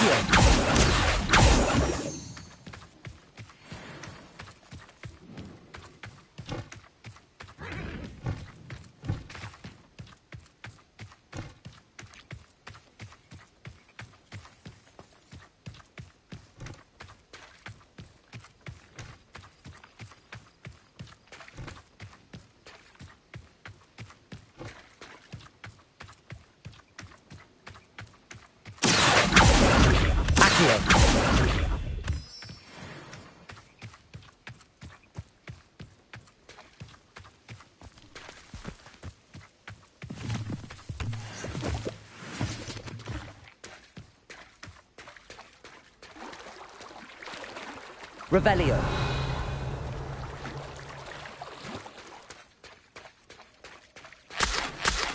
Accio. Revelio.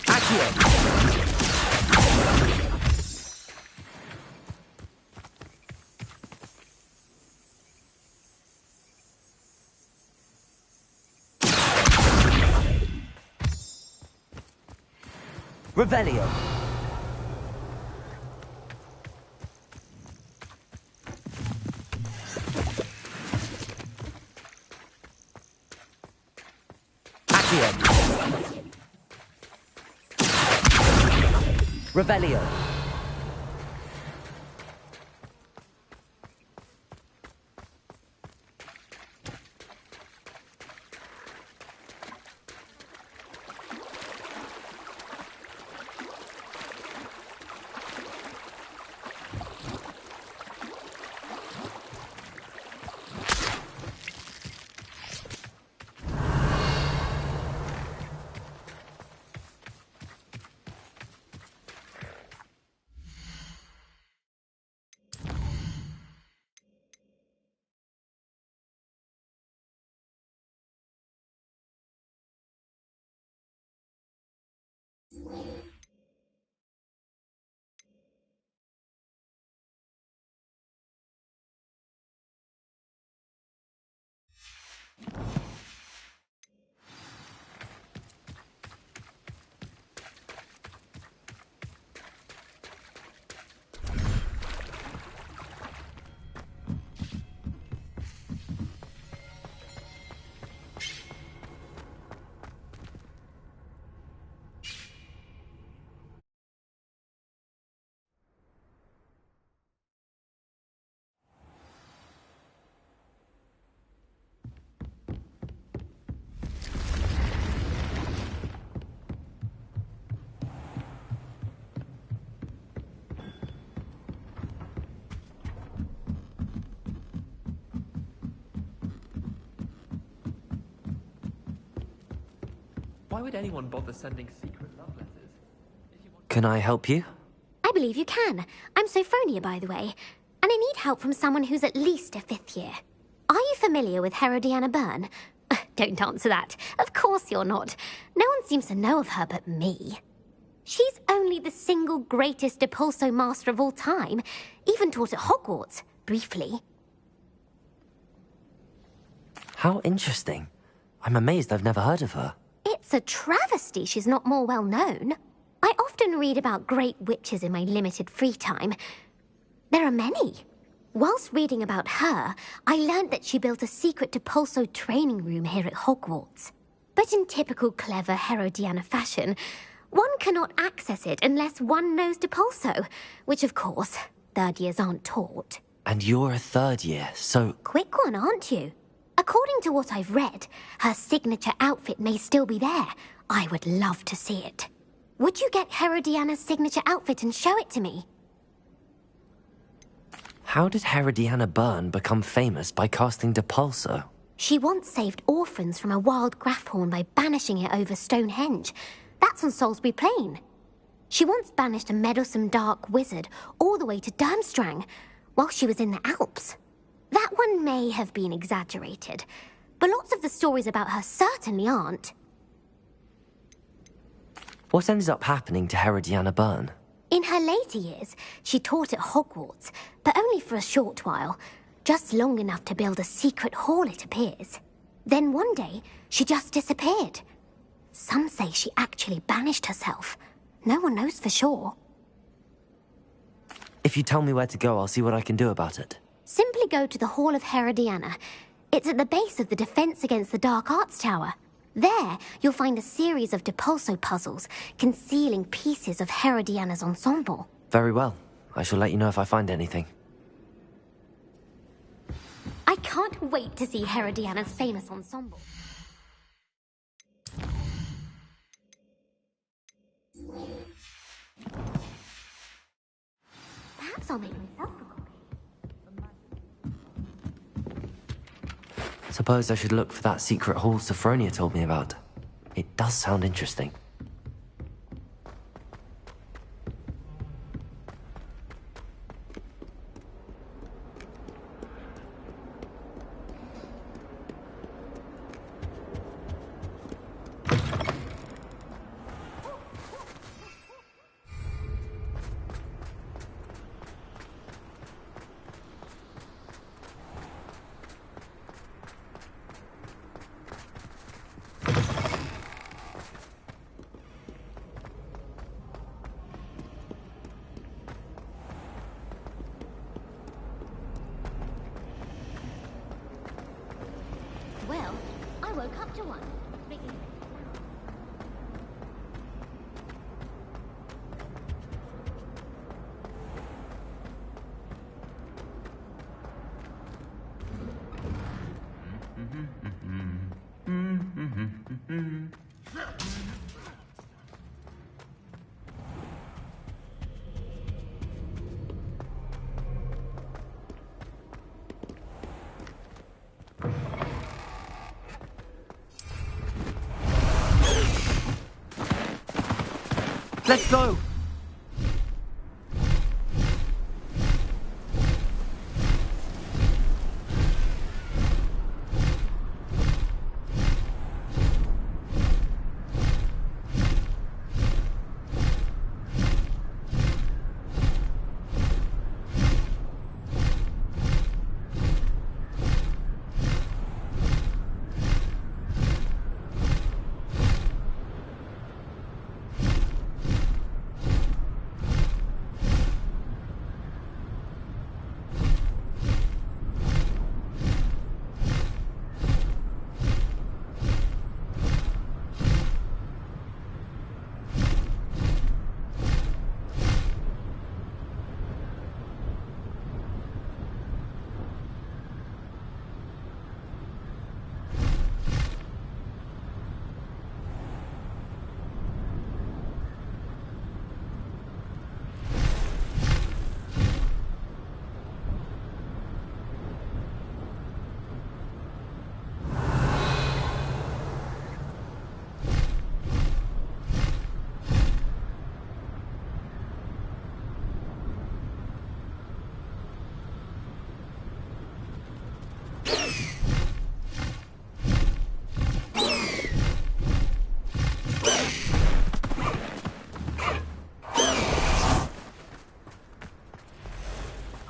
Accio. Revelio. Revelio. Why would anyone bother sending secret love letters? Can I help you? I believe you can. I'm Sophronia, by the way, and I need help from someone who's at least a 5th year. Are you familiar with Herodiana Byrne? Don't answer that. Of course you're not. No one seems to know of her but me. She's only the single greatest Depulso master of all time, even taught at Hogwarts, briefly. How interesting. I'm amazed I've never heard of her. It's a travesty she's not more well known. I often read about great witches in my limited free time. There are many. Whilst reading about her, I learned that she built a secret Depulso training room here at Hogwarts. But in typical clever Herodiana fashion, one cannot access it unless one knows Depulso, which of course, 3rd years aren't taught. And you're a 3rd year, so... Quick one, aren't you? According to what I've read, her signature outfit may still be there. I would love to see it. Would you get Herodiana's signature outfit and show it to me? How did Herodiana Byrne become famous by casting Depulso? She once saved orphans from a wild Grafhorn by banishing it over Stonehenge. That's on Salisbury Plain. She once banished a meddlesome dark wizard all the way to Durmstrang, while she was in the Alps. That one may have been exaggerated, but lots of the stories about her certainly aren't. What ended up happening to Herodiana Byrne? In her later years, she taught at Hogwarts, but only for a short while, just long enough to build a secret hall, it appears. Then one day, she just disappeared. Some say she actually banished herself. No one knows for sure. If you tell me where to go, I'll see what I can do about it. Simply go to the Hall of Herodiana. It's at the base of the Defense Against the Dark Arts Tower. There, you'll find a series of Depulso puzzles concealing pieces of Herodiana's ensemble. Very well. I shall let you know if I find anything. I can't wait to see Herodiana's famous ensemble. Perhaps I'll make myself a copy. Suppose I should look for that secret hall Sophronia told me about. It does sound interesting. Well, I woke up to one. Let's go!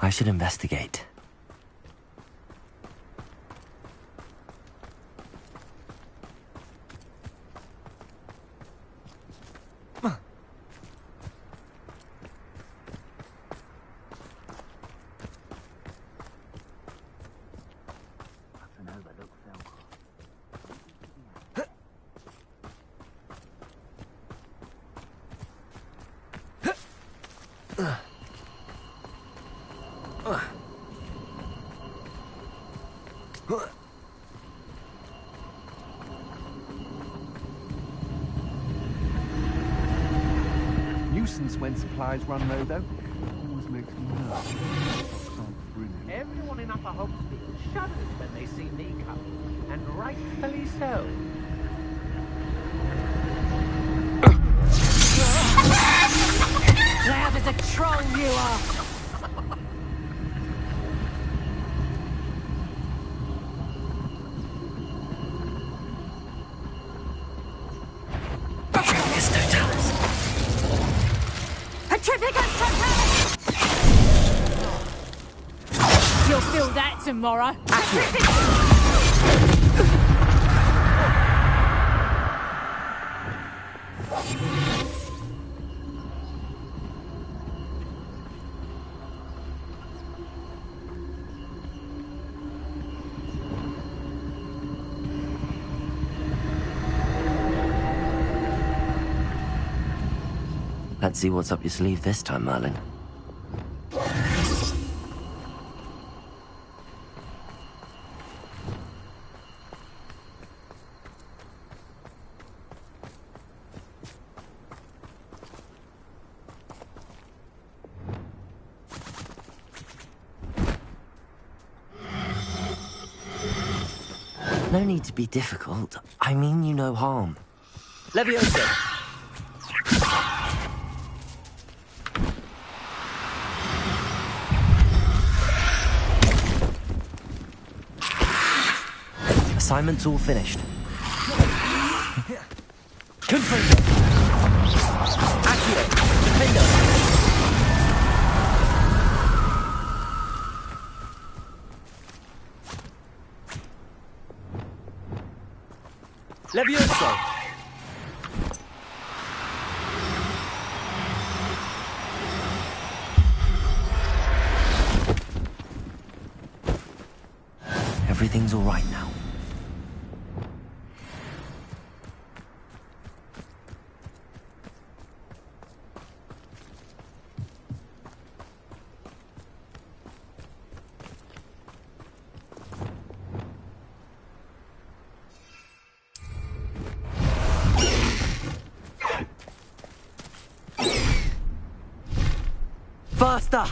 I should investigate. Nuisance when supplies run low, though. Always makes me nervous. Everyone in Upper Hogsfield shudders when they see me come, and rightfully so. Loud as a troll you are! You'll feel that tomorrow. Let's see what's up your sleeve this time, Merlin. No need to be difficult. I mean you no harm. Leviosa! Assignment's all finished. Confringo! Accio! Defendo! Levioso! Everything's all right now. Faster!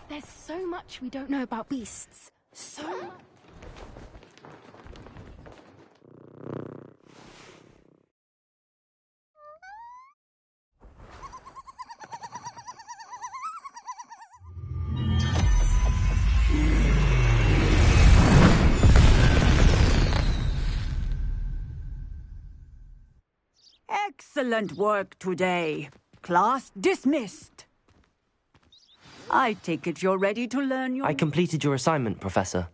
There's so much we don't know about beasts. So much. Excellent work today. Class dismissed. I take it you're ready to learn your... I completed your assignment, Professor.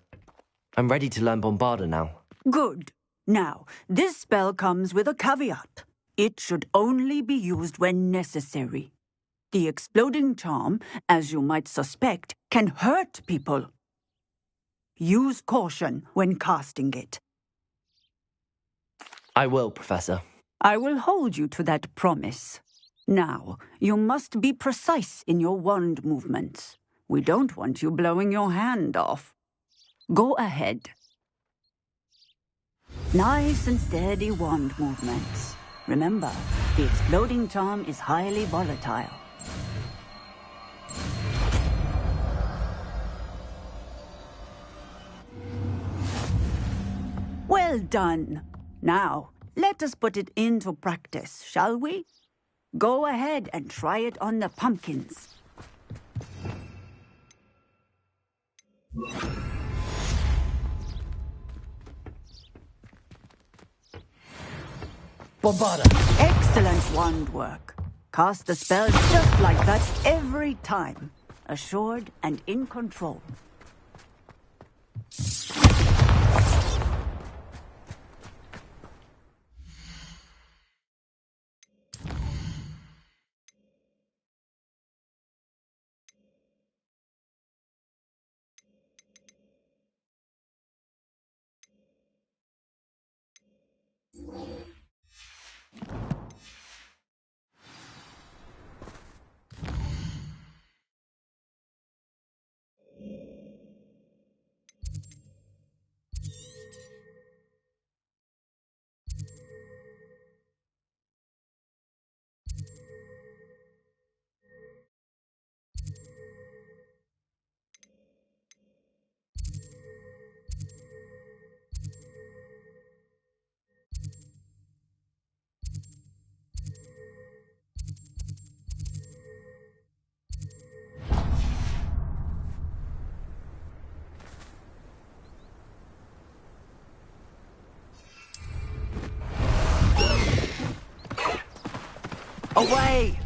I'm ready to learn Bombarda now. Good. Now, this spell comes with a caveat. It should only be used when necessary. The exploding charm, as you might suspect, can hurt people. Use caution when casting it. I will, Professor. I will hold you to that promise. Now, you must be precise in your wand movements. We don't want you blowing your hand off. Go ahead. Nice and steady wand movements. Remember, the exploding charm is highly volatile. Well done. Now, let us put it into practice, shall we? Go ahead and try it on the pumpkins. Bombarda! Excellent wand work. Cast the spell just like that every time. Assured and in control. Away!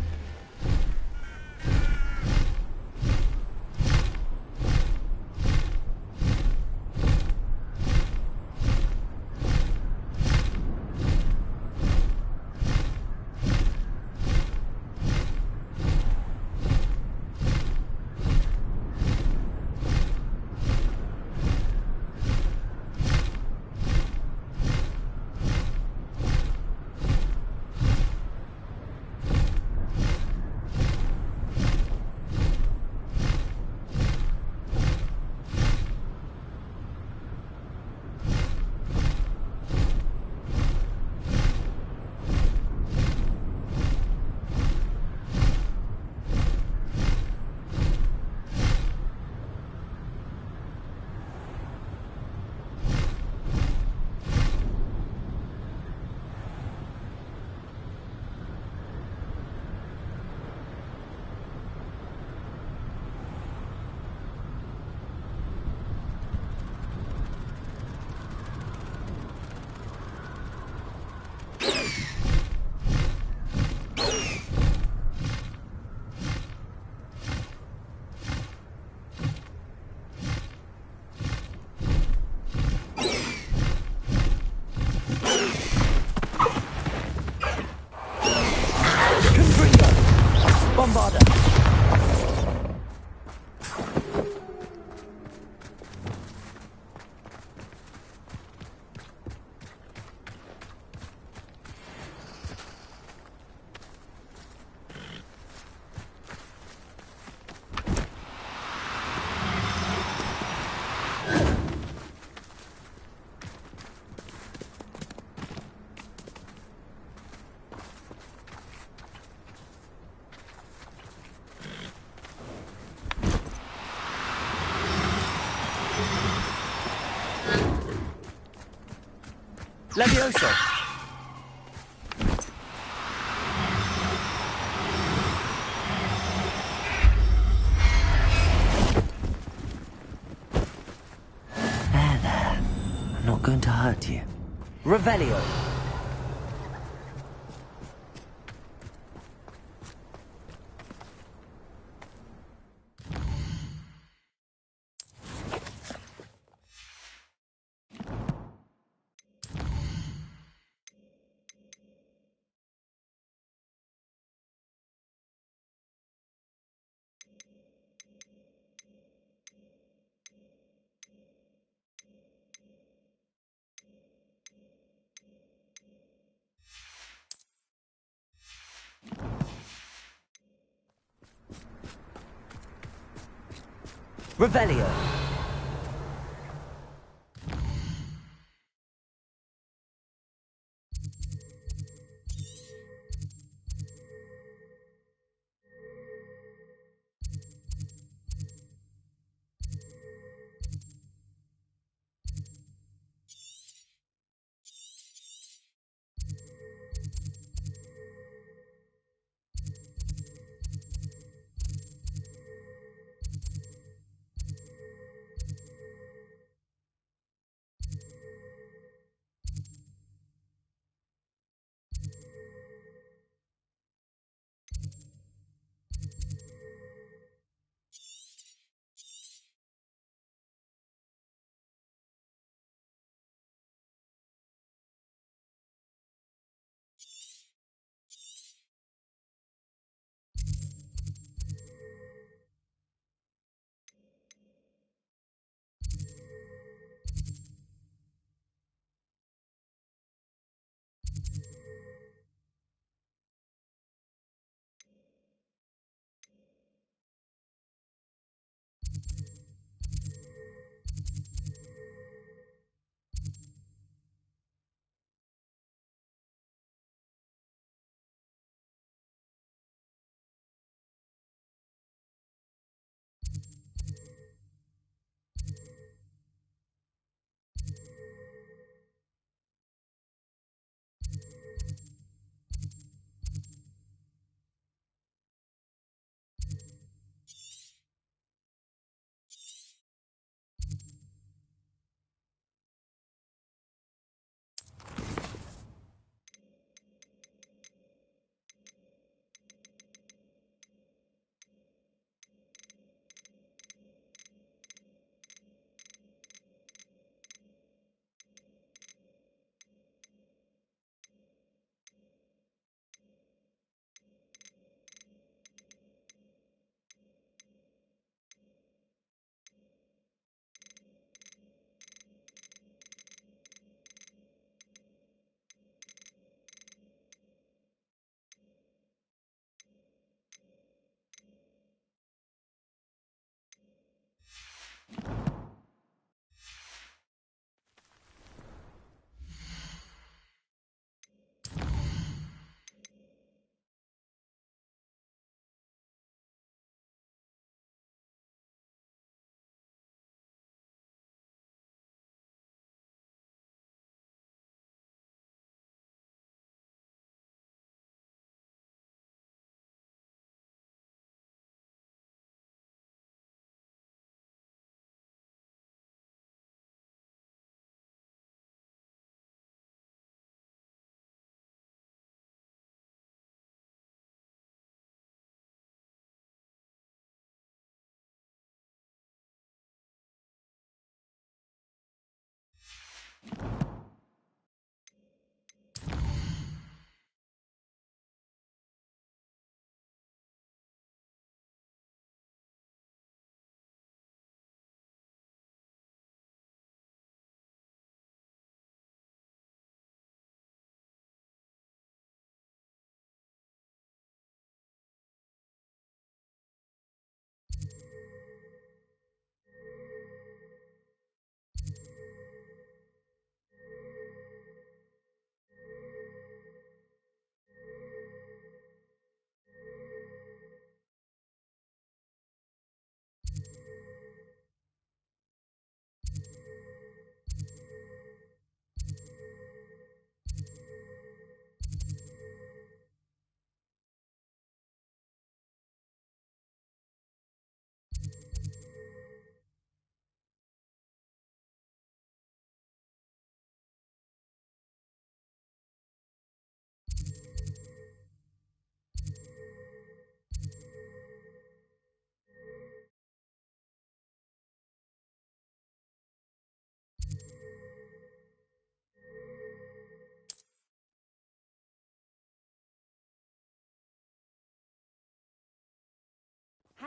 Levioso! There. I'm not going to hurt you. Revelio! Revelio!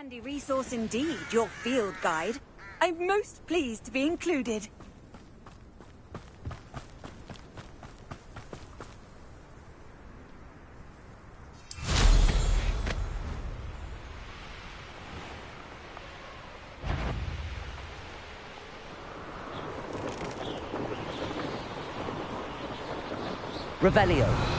handy resource indeed, your field guide. I'm most pleased to be included. Revelio.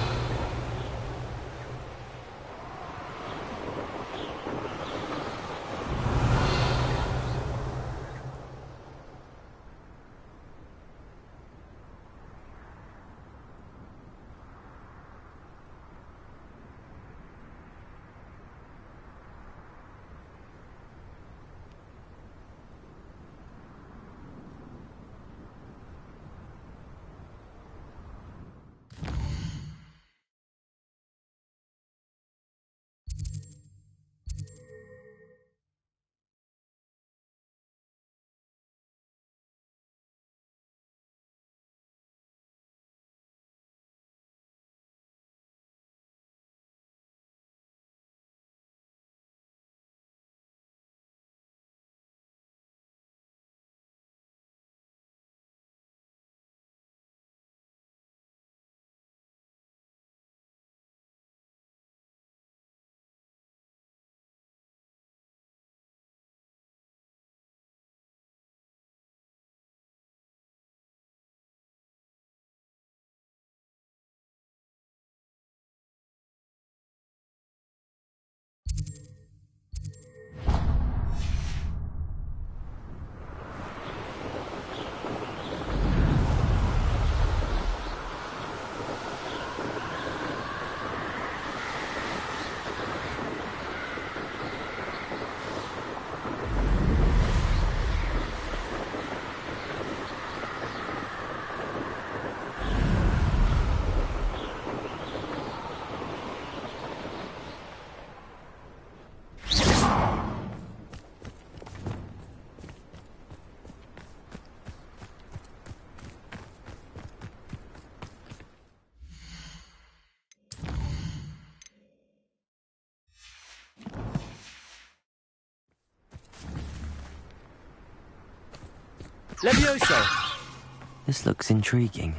Levioso! This looks intriguing.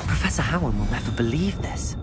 Professor Howard will never believe this.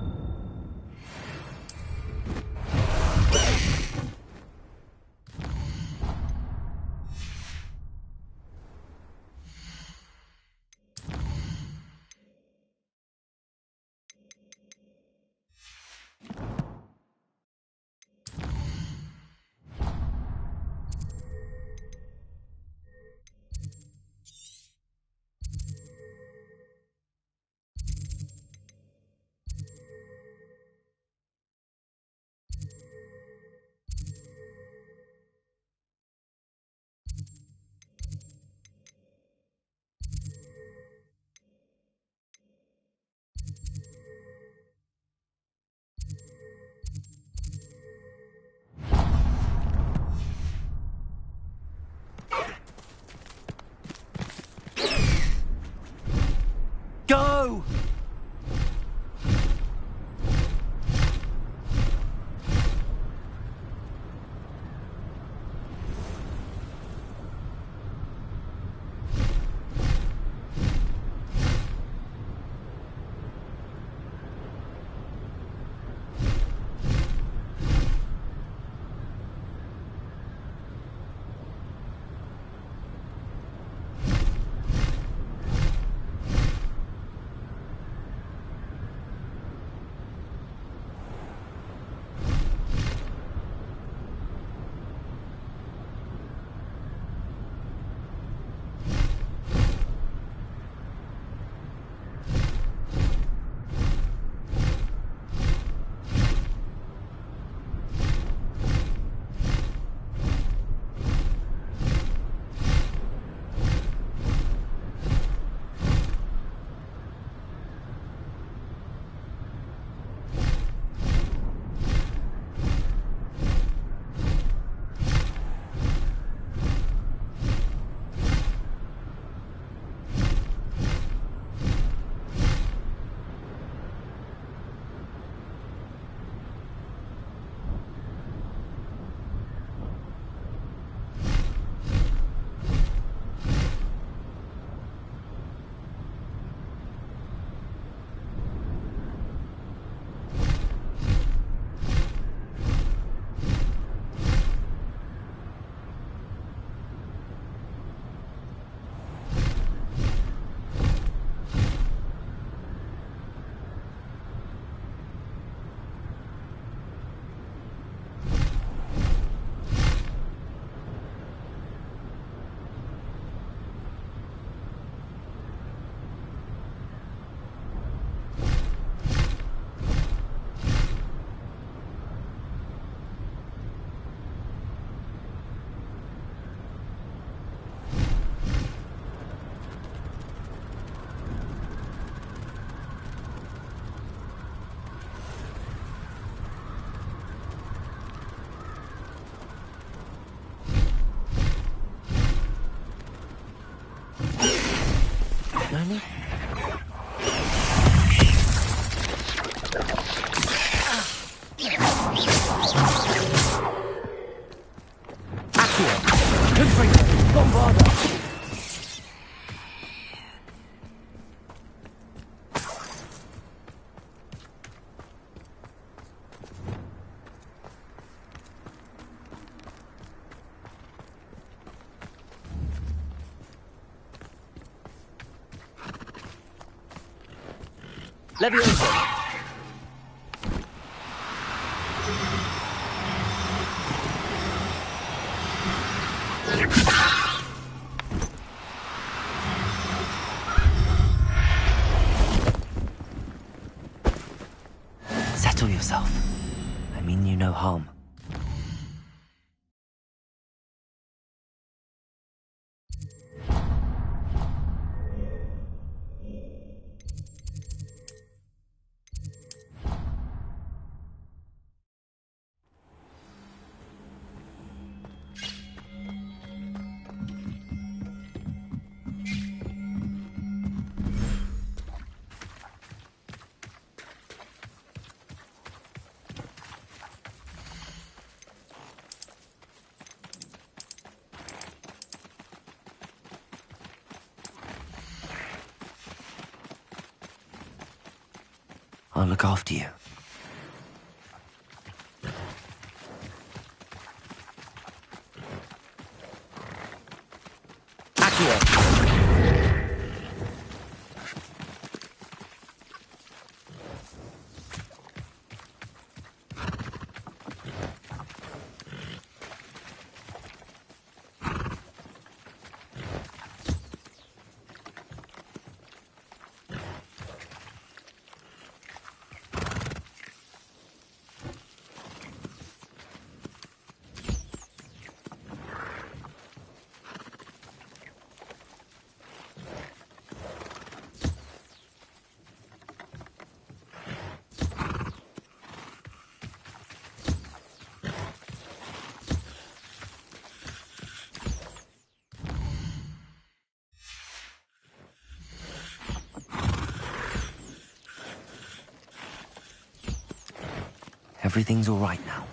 Leviosa! Settle yourself. I mean you no harm. I'll look after you. Accio! Everything's all right now.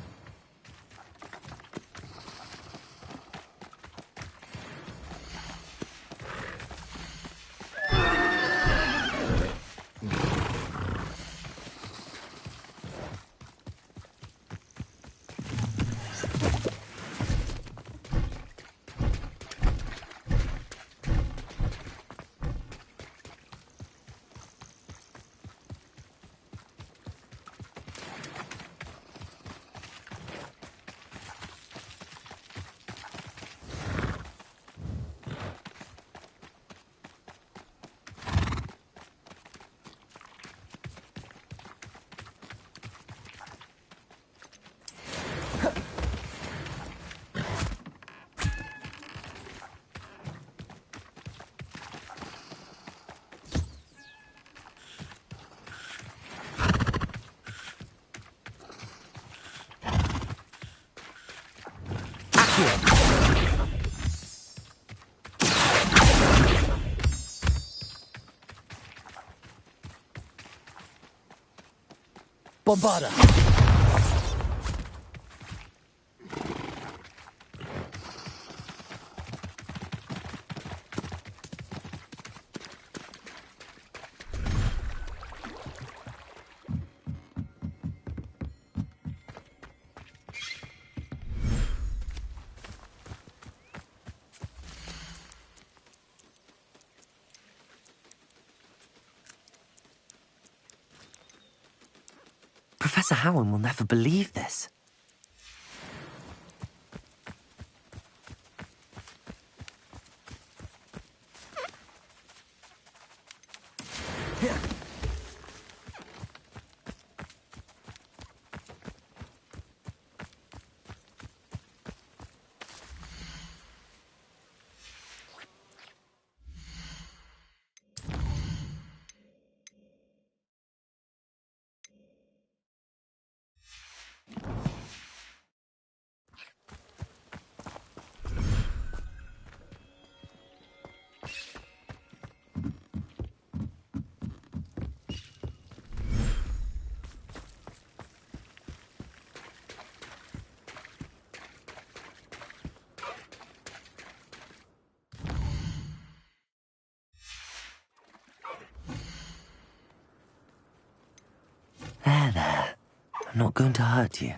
Bombarda! Professor Howin will never believe this. I'm not going to hurt you.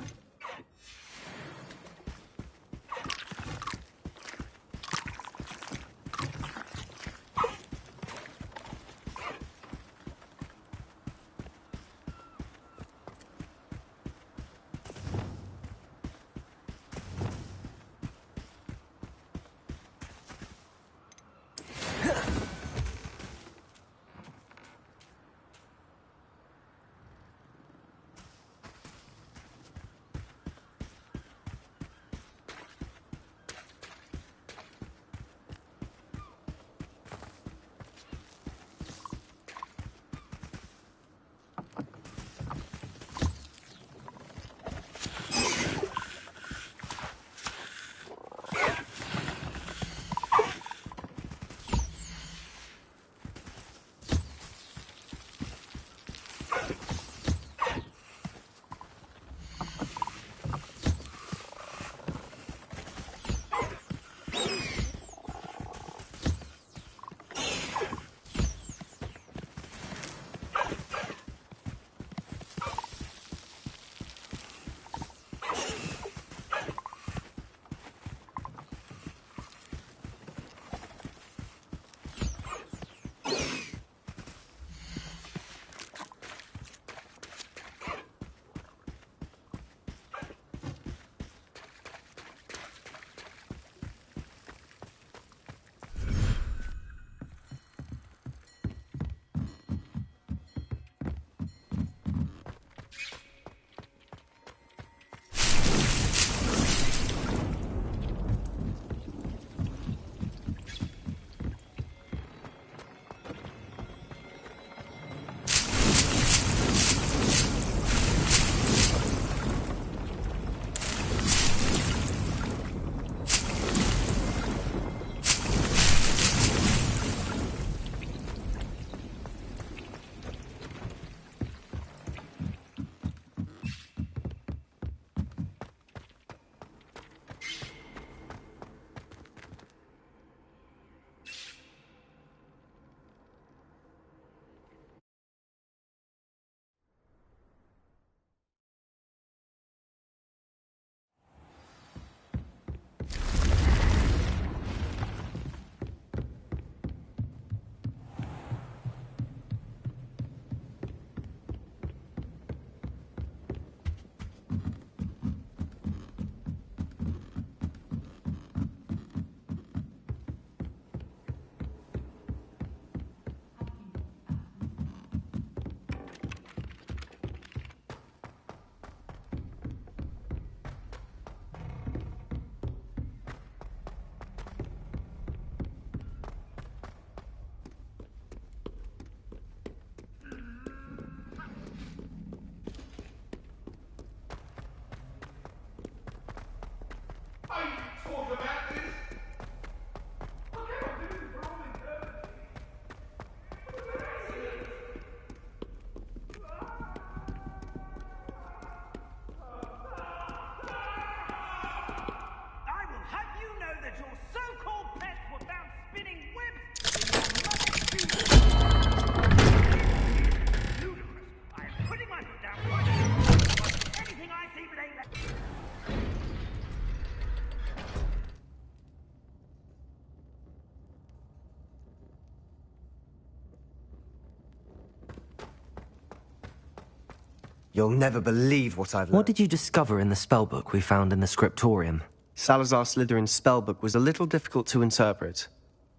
You'll never believe what I've learned. What did you discover in the spellbook we found in the scriptorium? Salazar Slytherin's spellbook was a little difficult to interpret,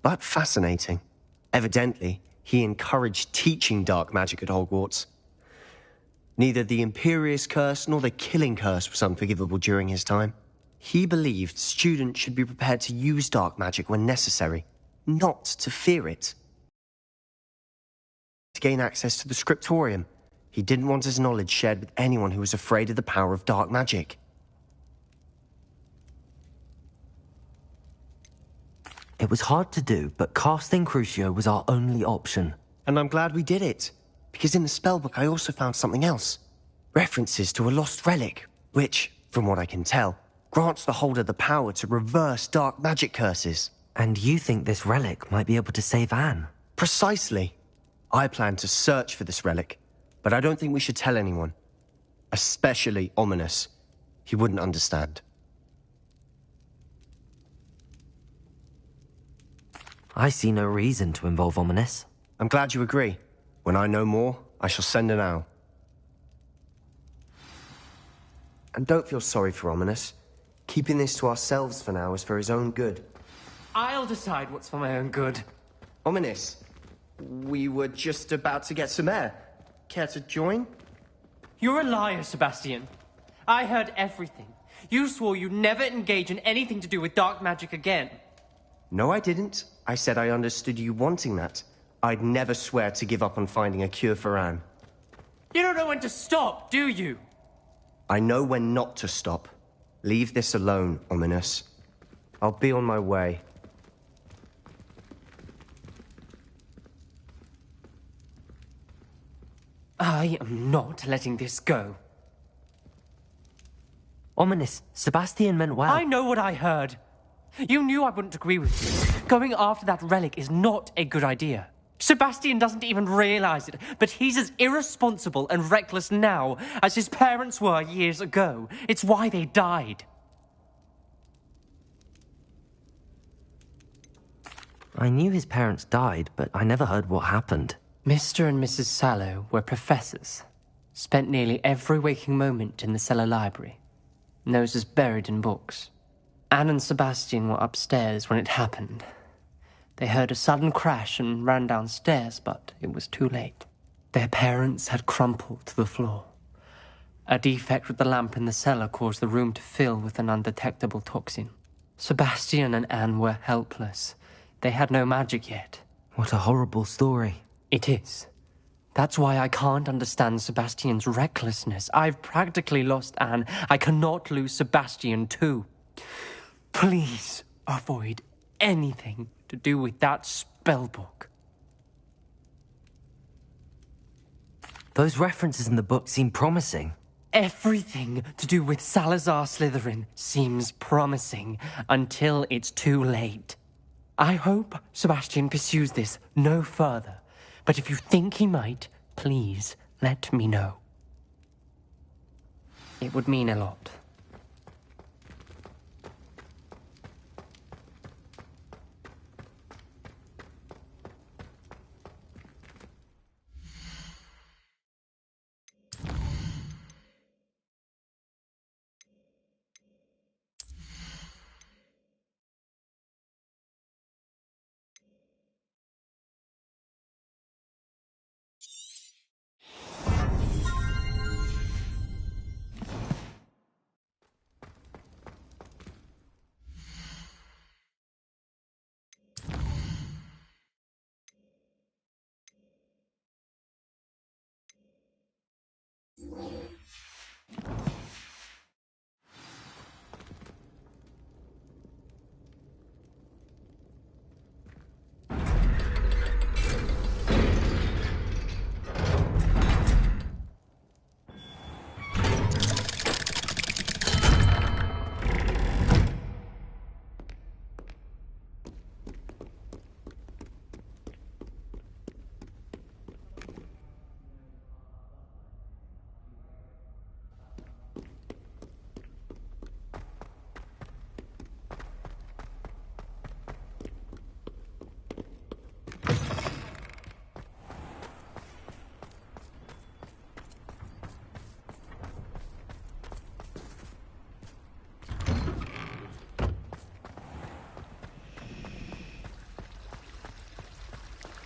but fascinating. Evidently, he encouraged teaching dark magic at Hogwarts. Neither the Imperious Curse nor the Killing Curse was unforgivable during his time. He believed students should be prepared to use dark magic when necessary, not to fear it. To gain access to the scriptorium, he didn't want his knowledge shared with anyone who was afraid of the power of dark magic. It was hard to do, but casting Crucio was our only option. And I'm glad we did it, because in the spellbook I also found something else. References to a lost relic, which, from what I can tell, grants the holder the power to reverse dark magic curses. And you think this relic might be able to save Anne? Precisely. I plan to search for this relic, but I don't think we should tell anyone. especially ominous. He wouldn't understand. I see no reason to involve Ominous. I'm glad you agree. When I know more, I shall send an owl. And don't feel sorry for Ominous. Keeping this to ourselves for now is for his own good. I'll decide what's for my own good. Ominous, we were just about to get some air. Care to join? You're a liar, Sebastian. I heard everything. You swore you'd never engage in anything to do with dark magic again. No, I didn't. I said I understood you wanting that. I'd never swear to give up on finding a cure for Anne. You don't know when to stop, do you? I know when not to stop. Leave this alone, Ominous. I'll be on my way. I am not letting this go. Ominous, Sebastian meant well. I know what I heard. You knew I wouldn't agree with you. Going after that relic is not a good idea. Sebastian doesn't even realize it, but he's as irresponsible and reckless now as his parents were years ago. It's why they died. I knew his parents died, but I never heard what happened. Mr. and Mrs. Sallow were professors. Spent nearly every waking moment in the cellar library. Noses buried in books. Anne and Sebastian were upstairs when it happened. They heard a sudden crash and ran downstairs, but it was too late. Their parents had crumpled to the floor. A defect with the lamp in the cellar caused the room to fill with an undetectable toxin. Sebastian and Anne were helpless. They had no magic yet. What a horrible story. It is. That's why I can't understand Sebastian's recklessness. I've practically lost Anne. I cannot lose Sebastian too. Please avoid anything to do with that spellbook. Those references in the book seem promising. Everything to do with Salazar Slytherin seems promising until it's too late. I hope Sebastian pursues this no further. But if you think he might, please let me know. It would mean a lot.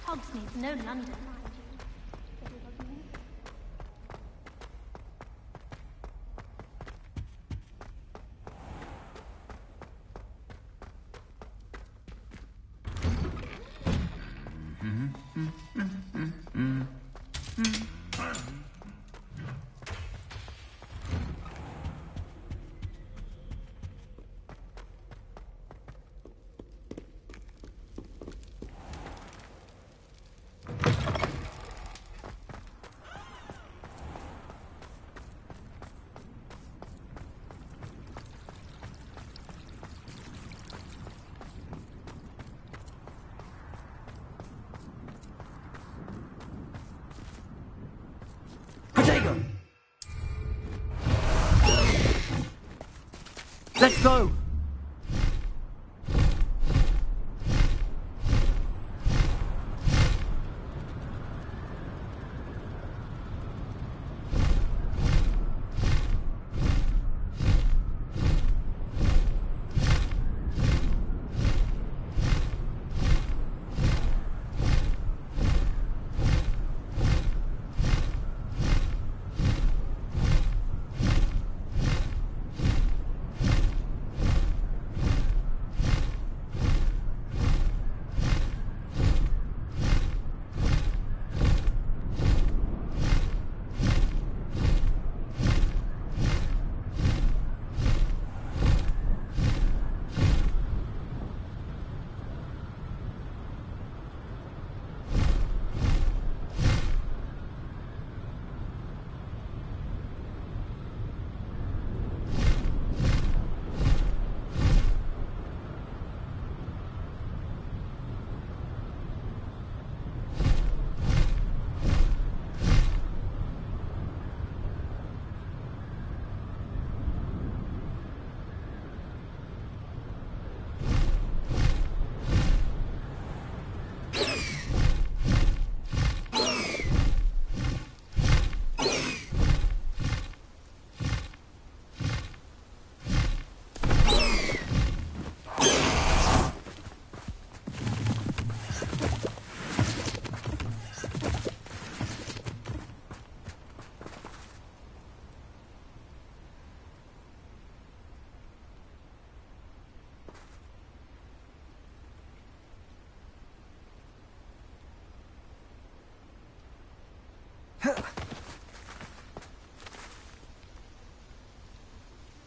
Hogsmeade's no London. Let's go!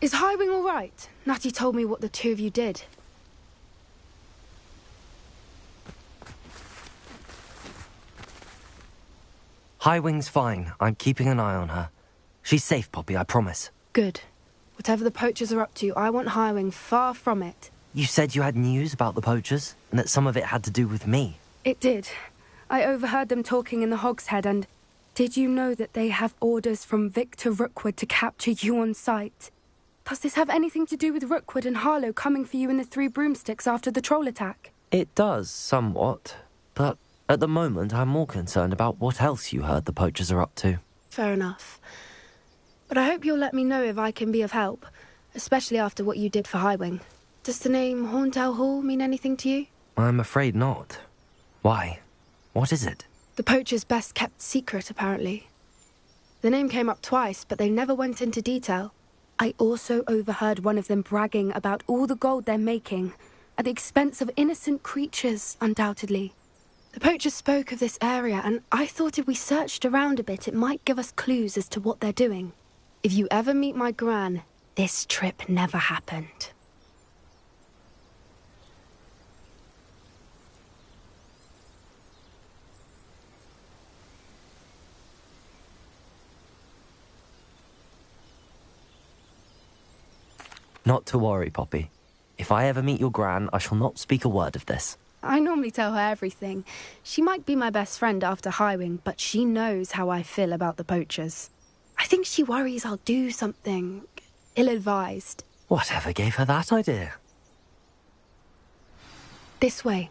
Is Highwing all right? Natty told me what the two of you did. Highwing's fine. I'm keeping an eye on her. She's safe, Poppy, I promise. Good. Whatever the poachers are up to, I want Highwing far from it. You said you had news about the poachers, and that some of it had to do with me. It did. I overheard them talking in the Hogshead, and did you know that they have orders from Victor Rookwood to capture you on sight? Does this have anything to do with Rookwood and Harlow coming for you in the Three Broomsticks after the troll attack? It does, somewhat. But at the moment, I'm more concerned about what else you heard the poachers are up to. Fair enough. But I hope you'll let me know if I can be of help, especially after what you did for Highwing. Does the name Horntail Hall mean anything to you? I'm afraid not. Why? What is it? The poachers' best-kept secret, apparently. The name came up twice, but they never went into detail. I also overheard one of them bragging about all the gold they're making, at the expense of innocent creatures, undoubtedly. The poachers spoke of this area, and I thought if we searched around a bit, it might give us clues as to what they're doing. If you ever meet my gran, this trip never happened. Not to worry, Poppy. If I ever meet your gran, I shall not speak a word of this. I normally tell her everything. She might be my best friend after Highwing, but she knows how I feel about the poachers. I think she worries I'll do something ill-advised. Whatever gave her that idea? This way.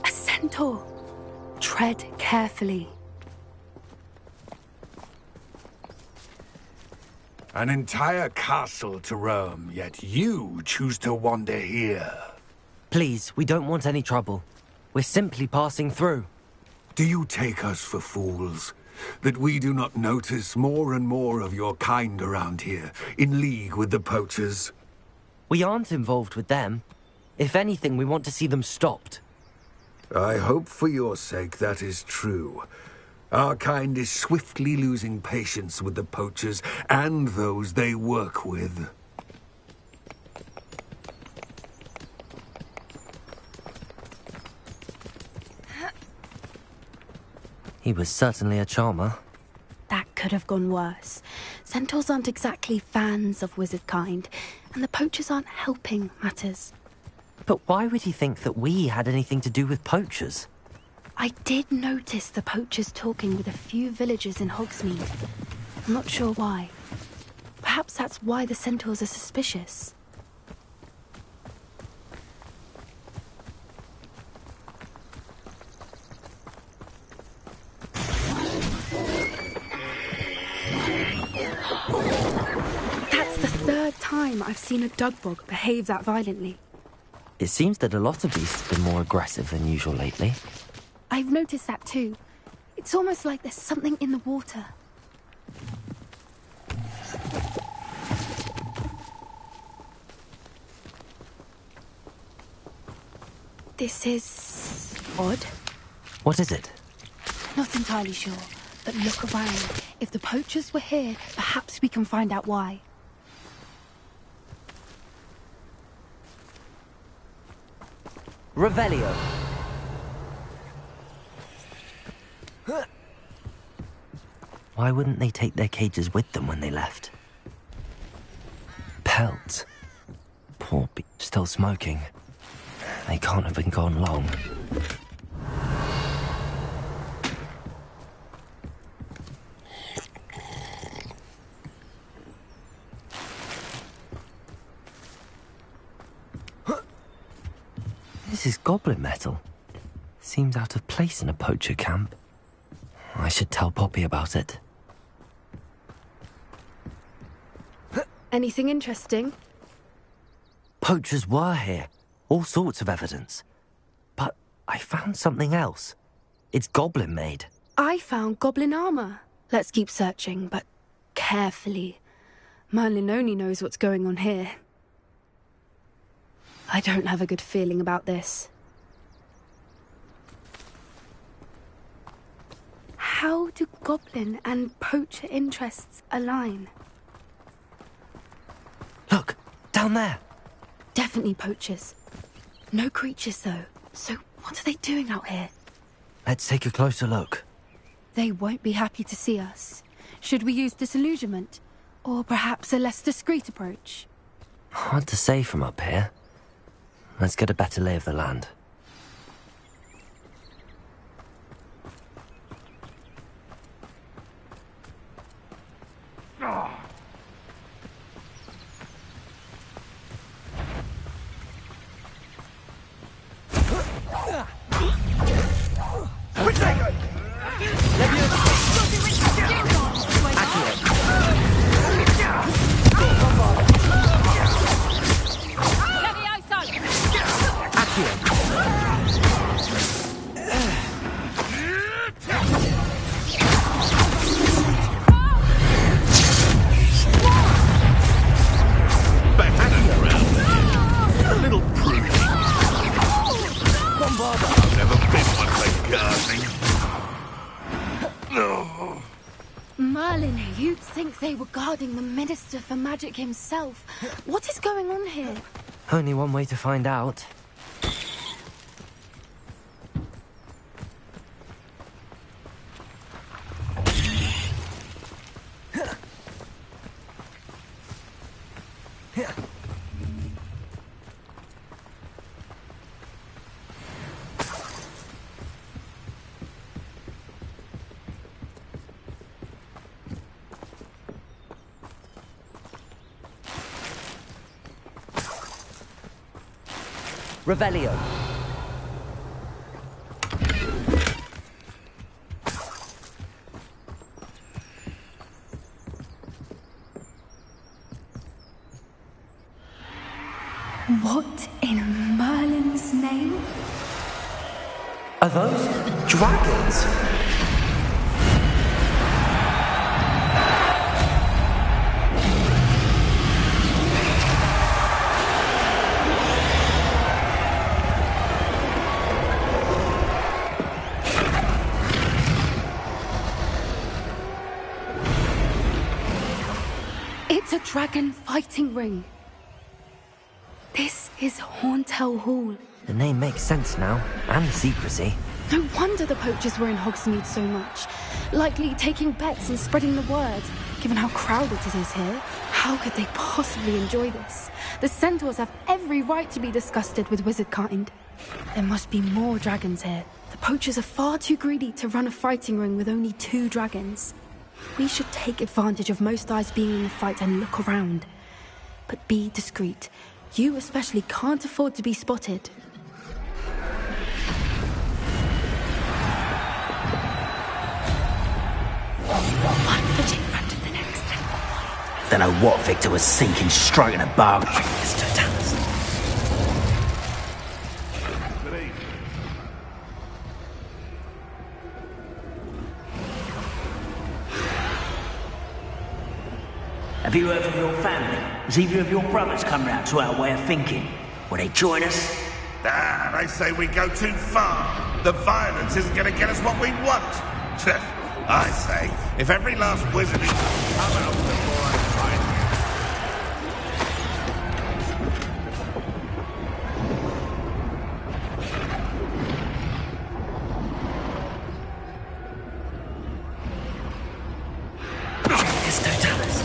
A centaur. Tread carefully. An entire castle to roam, yet you choose to wander here. Please, we don't want any trouble. We're simply passing through. Do you take us for fools? That we do not notice more and more of your kind around here, in league with the poachers? We aren't involved with them. If anything, we want to see them stopped. I hope for your sake that is true. Our kind is swiftly losing patience with the poachers and those they work with. He was certainly a charmer. That could have gone worse. Centaurs aren't exactly fans of wizard kind, and the poachers aren't helping matters. But why would he think that we had anything to do with poachers? I did notice the poachers talking with a few villagers in Hogsmeade. I'm not sure why. Perhaps that's why the centaurs are suspicious. That's the third time I've seen a Dugbog behave that violently. It seems that a lot of beasts have been more aggressive than usual lately. I've noticed that too. It's almost like there's something in the water. This is odd. What is it? Not entirely sure, but look around. If the poachers were here, perhaps we can find out why. Revelio. Why wouldn't they take their cages with them when they left? Pelts. Poor still smoking. They can't have been gone long. This is goblin metal. Seems out of place in a poacher camp. I should tell Poppy about it. Anything interesting? Poachers were here. All sorts of evidence. But I found something else. It's goblin made. I found goblin armor. Let's keep searching, but carefully. Merlin only knows what's going on here. I don't have a good feeling about this. How do goblin and poacher interests align? Look, down there. Definitely poachers. No creatures, though. So what are they doing out here? Let's take a closer look. They won't be happy to see us. Should we use disillusionment? Or perhaps a less discreet approach? Hard to say from up here. Let's get a better lay of the land. Merlin, you'd think they were guarding the Minister for Magic himself. What is going on here? Only one way to find out. Revelio. What in Merlin's name? Are those dragons? It's a dragon fighting ring. This is Hauntel Hall. The name makes sense now, and the secrecy. No wonder the poachers were in Hogsmeade so much. Likely taking bets and spreading the word. Given how crowded it is here, how could they possibly enjoy this? The centaurs have every right to be disgusted with wizard kind. There must be more dragons here. The poachers are far too greedy to run a fighting ring with only 2 dragons. We should take advantage of most eyes being in the fight and look around. But be discreet. You especially can't afford to be spotted. One foot in front of the next. Don't know what Victor was thinking, striking a bargain. Mr. Tallis. Have you heard from your family? Has either of your brothers come round to our way of thinking? Will they join us? Ah, they say we go too far. The violence isn't going to get us what we want. I say, if every last wizard is come out before I fight. Mr. Tallis.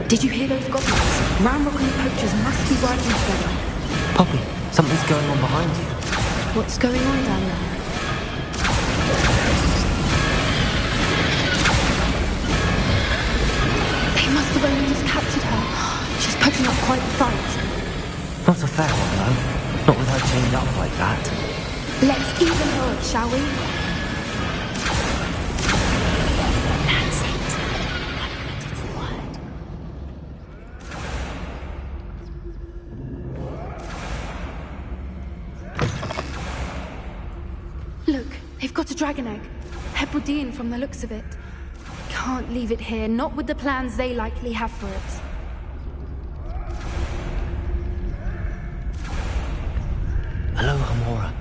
Did you hear those goblins? Ranrock and the poachers must be working together. Poppy, something's going on behind you. What's going on down there? They must have only just captured her. She's putting up quite the fight. Not a fair one, though. Not with her chained up like that. Let's even her, shall we? That's it. It's the word. Look, they've got a dragon egg. Hebridean from the looks of it. Can't leave it here, not with the plans they likely have for it. Hello, Hamora.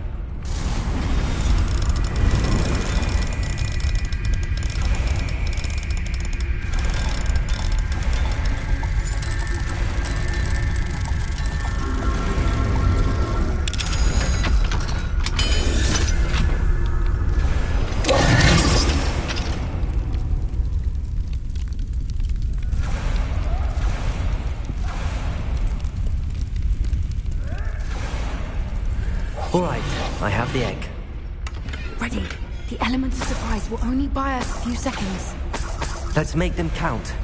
All right, I have the egg. Ready. The elements of surprise will only buy us a few seconds. Let's make them count.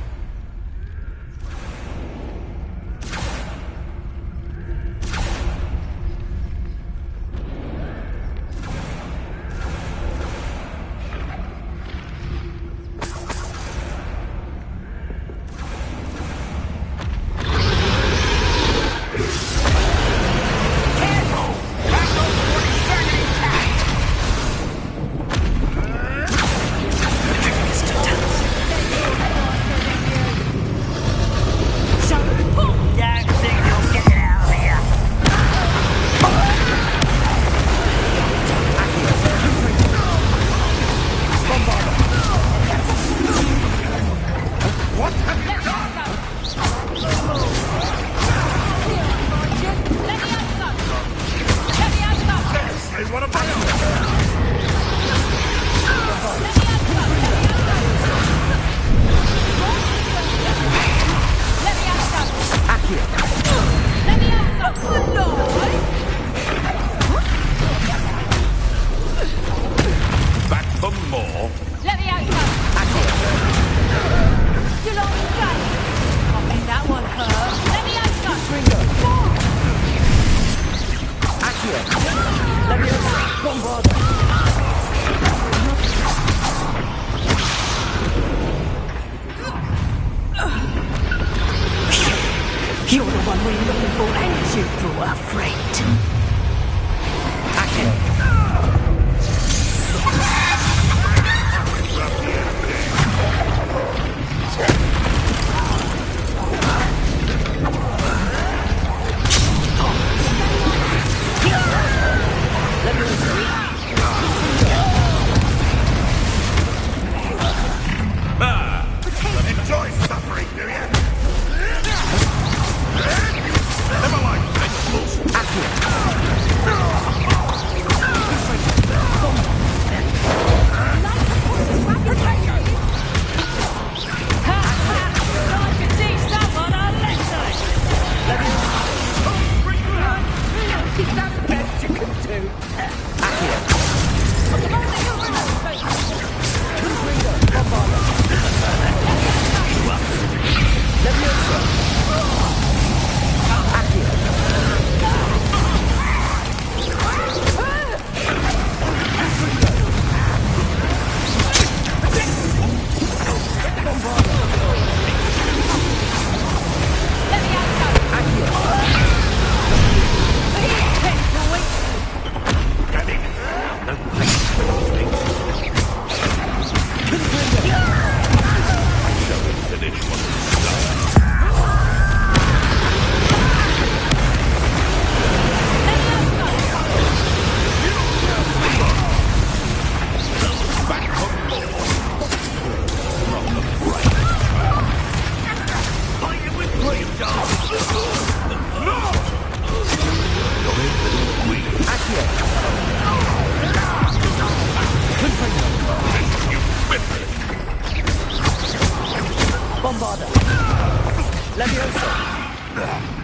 You're the one we're looking for, and you brought a friend. Enjoy suffering, do you? Never mind, vegetables.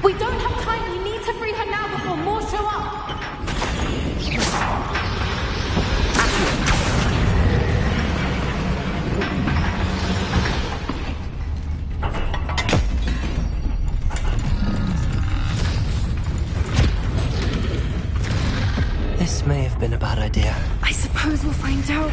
We don't have time. We need to free her now before more show up. This may have been a bad idea. I suppose we'll find out.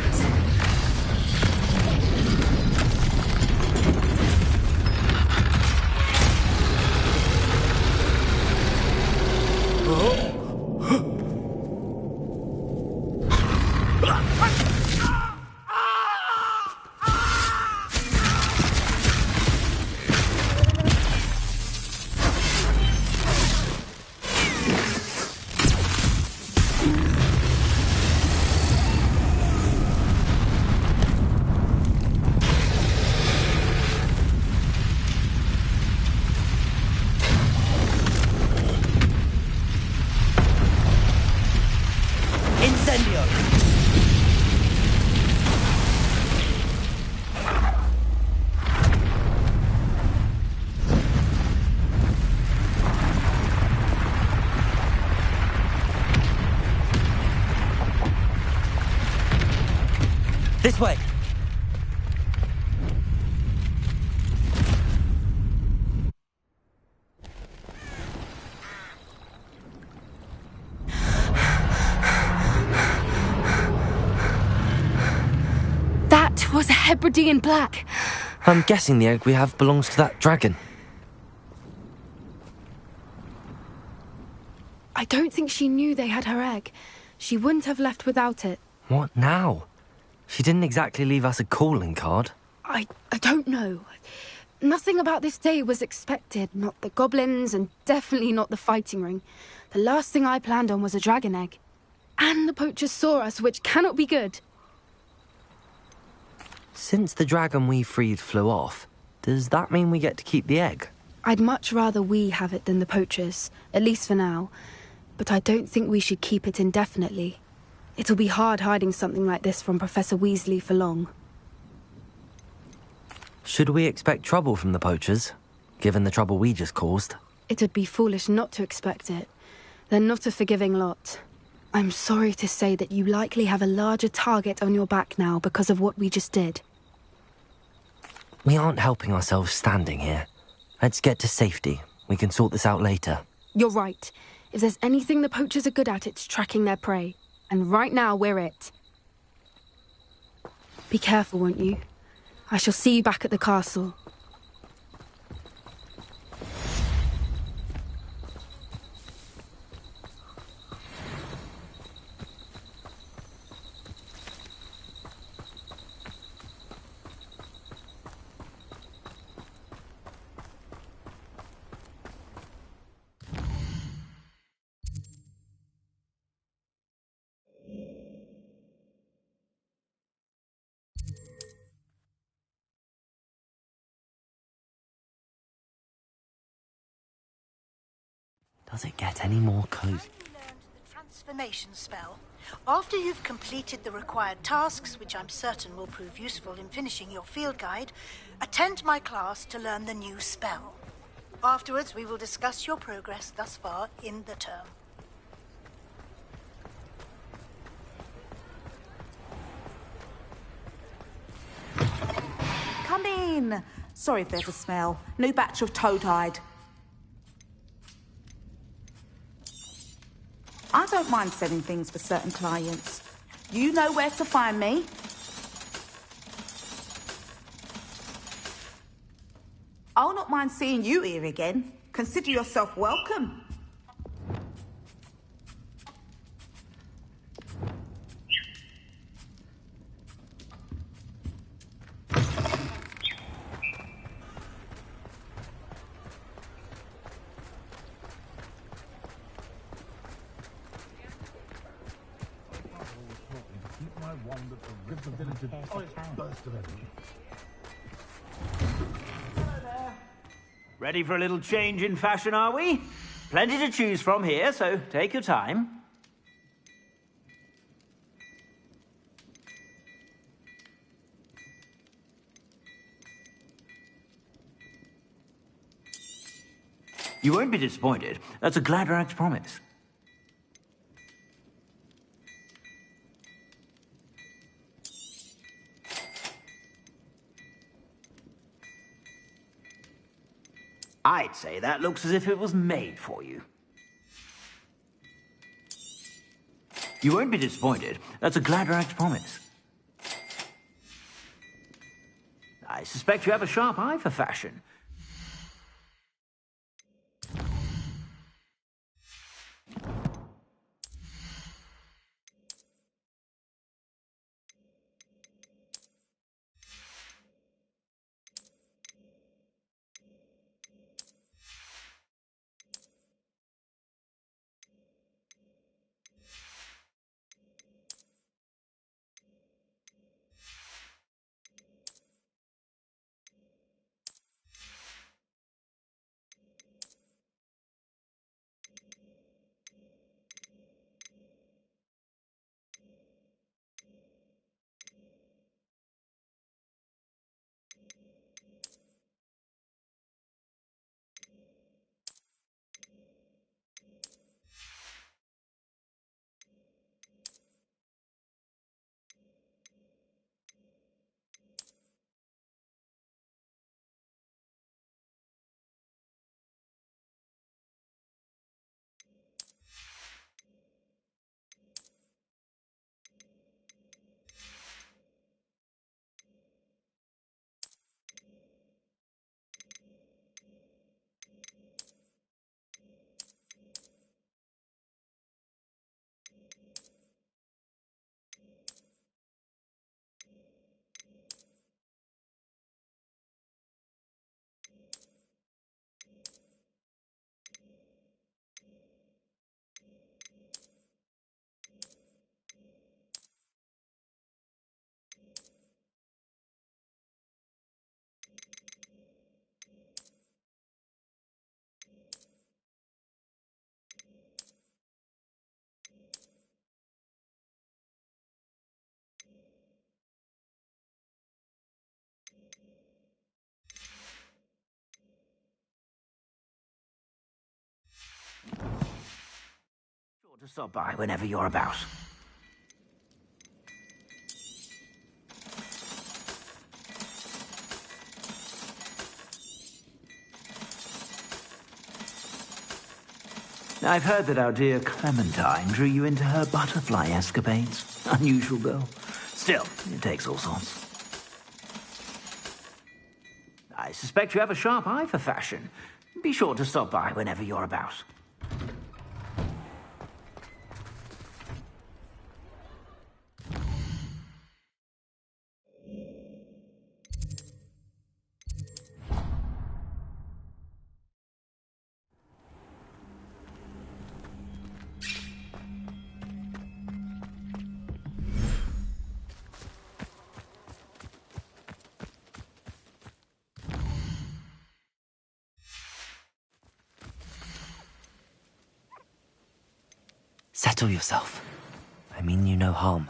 This way! That was a Hebridean black. I'm guessing the egg we have belongs to that dragon. I don't think she knew they had her egg. She wouldn't have left without it. What now? She didn't exactly leave us a calling card. I don't know. Nothing about this day was expected. Not the goblins, and definitely not the fighting ring. The last thing I planned on was a dragon egg. And the poachers saw us, which cannot be good. Since the dragon we freed flew off, does that mean we get to keep the egg? I'd much rather we have it than the poachers, at least for now. But I don't think we should keep it indefinitely. It'll be hard hiding something like this from Professor Weasley for long. Should we expect trouble from the poachers, given the trouble we just caused? It would be foolish not to expect it. They're not a forgiving lot. I'm sorry to say that you likely have a larger target on your back now because of what we just did. We aren't helping ourselves standing here. Let's get to safety. We can sort this out later. You're right. If there's anything the poachers are good at, it's tracking their prey. And right now, we're it. Be careful, won't you? I shall see you back at the castle. Does it get any more cozy? Transformation spell. After you've completed the required tasks, which I'm certain will prove useful in finishing your field guide, attend my class to learn the new spell. Afterwards, we will discuss your progress thus far in the term. Come in. Sorry if there's a smell. New batch of toad-hide. I don't mind selling things for certain clients. You know where to find me. I'll not mind seeing you here again. Consider yourself welcome. Ready for a little change in fashion, are we? Plenty to choose from here, so take your time. You won't be disappointed. That's a Gladrax promise. I'd say that looks as if it was made for you. You won't be disappointed. That's a Gladrax promise. I suspect you have a sharp eye for fashion. Sure to stop by whenever you're about. I've heard that our dear Clementine drew you into her butterfly escapades. Unusual girl. Still, it takes all sorts. I suspect you have a sharp eye for fashion. Be sure to stop by whenever you're about. Settle yourself. I mean you no harm.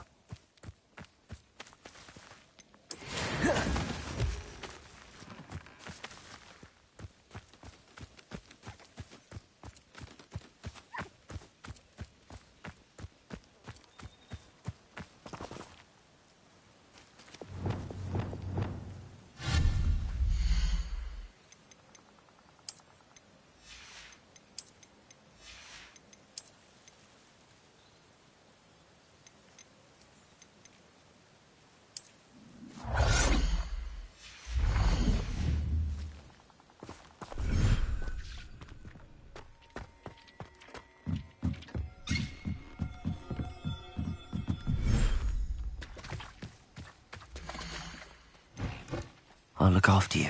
I'll look after you.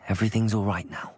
Everything's all right now.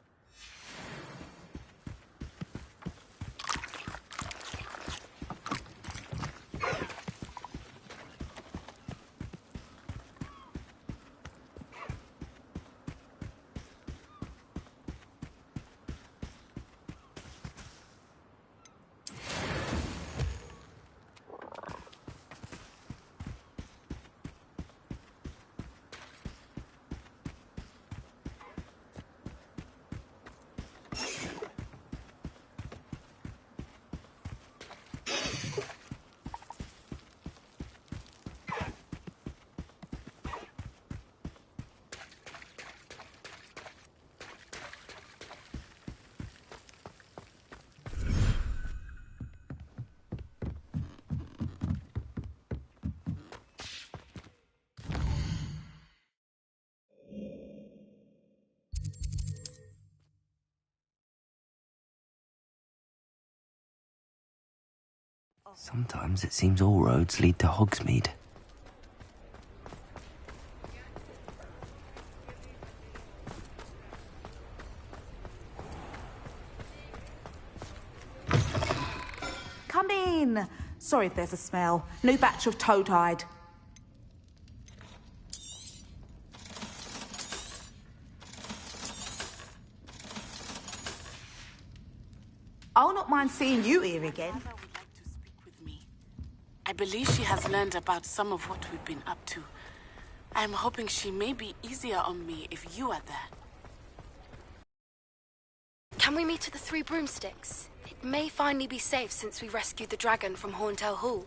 Sometimes it seems all roads lead to Hogsmeade. Come in. Sorry if there's a smell. New batch of toad-hide. I'll not mind seeing you here again. I believe she has learned about some of what we've been up to. I am hoping she may be easier on me if you are there. Can we meet at the Three Broomsticks? It may finally be safe since we rescued the dragon from Horntail Hall.